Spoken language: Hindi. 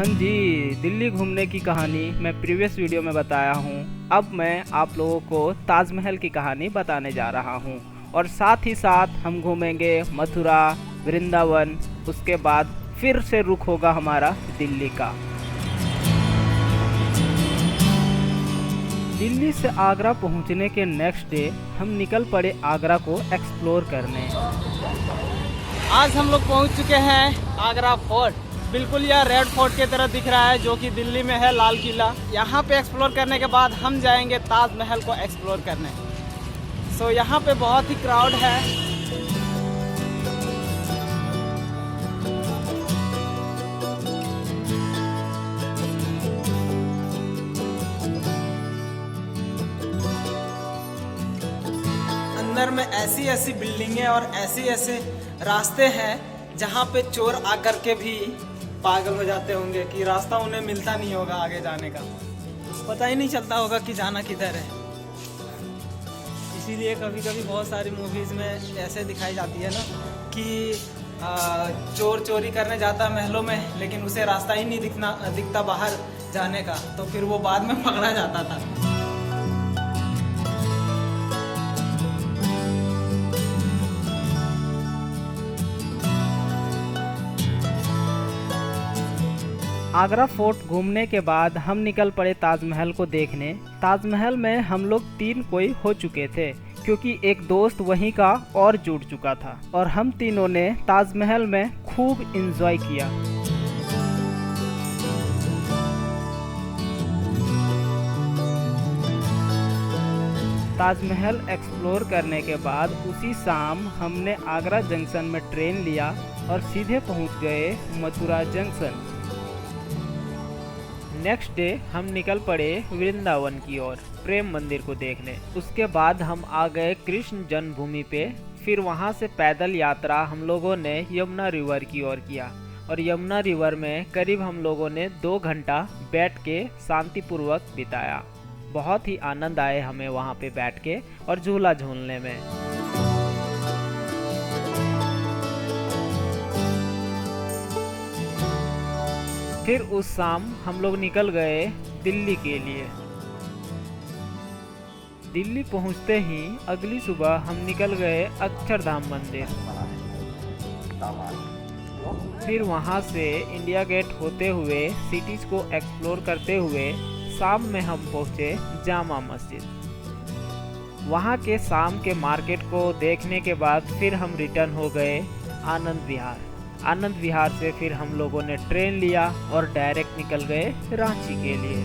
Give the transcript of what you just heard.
हाँ जी, दिल्ली घूमने की कहानी मैं प्रीवियस वीडियो में बताया हूँ। अब मैं आप लोगों को ताजमहल की कहानी बताने जा रहा हूँ और साथ ही साथ हम घूमेंगे मथुरा, वृंदावन। उसके बाद फिर से रुख होगा हमारा दिल्ली का। दिल्ली से आगरा पहुँचने के नेक्स्ट डे हम निकल पड़े आगरा को एक्सप्लोर करने। आज हम लोग पहुंच चुके हैं आगरा फोर्ट। बिल्कुल यह रेड फोर्ट की तरह दिख रहा है जो कि दिल्ली में है, लाल किला। यहाँ पे एक्सप्लोर करने के बाद हम जाएंगे ताजमहल को एक्सप्लोर करने। सो यहाँ पे बहुत ही क्राउड है। अंदर में ऐसी ऐसी बिल्डिंगें और ऐसे ऐसे रास्ते हैं जहाँ पे चोर आकर के भी पागल हो जाते होंगे कि रास्ता उन्हें मिलता नहीं होगा आगे जाने का, पता ही नहीं चलता होगा कि जाना किधर है। इसीलिए कभी कभी बहुत सारी मूवीज़ में ऐसे दिखाई जाती है ना कि चोर चोरी करने जाता है महलों में, लेकिन उसे रास्ता ही नहीं दिखता बाहर जाने का, तो फिर वो बाद में पकड़ा जाता था। आगरा फोर्ट घूमने के बाद हम निकल पड़े ताजमहल को देखने। ताजमहल में हम लोग 3 कोई हो चुके थे क्योंकि एक दोस्त वहीं का और जुड़ चुका था और हम तीनों ने ताजमहल में खूब एंजॉय किया। ताजमहल एक्सप्लोर करने के बाद उसी शाम हमने आगरा जंक्शन में ट्रेन लिया और सीधे पहुंच गए मथुरा जंक्शन। नेक्स्ट डे हम निकल पड़े वृंदावन की ओर प्रेम मंदिर को देखने। उसके बाद हम आ गए कृष्ण जन्मभूमि पे। फिर वहां से पैदल यात्रा हम लोगों ने यमुना रिवर की ओर किया और यमुना रिवर में करीब हम लोगों ने 2 घंटा बैठ के शांतिपूर्वक बिताया। बहुत ही आनंद आए हमें वहां पे बैठ के और झूला झूलने में। फिर उस शाम हम लोग निकल गए दिल्ली के लिए। दिल्ली पहुंचते ही अगली सुबह हम निकल गए अक्षरधाम मंदिर। फिर वहां से इंडिया गेट होते हुए सिटीज को एक्सप्लोर करते हुए शाम में हम पहुंचे जामा मस्जिद। वहां के शाम के मार्केट को देखने के बाद फिर हम रिटर्न हो गए आनंद विहार। आनंद विहार से फिर हम लोगों ने ट्रेन लिया और डायरेक्ट निकल गए रांची के लिए।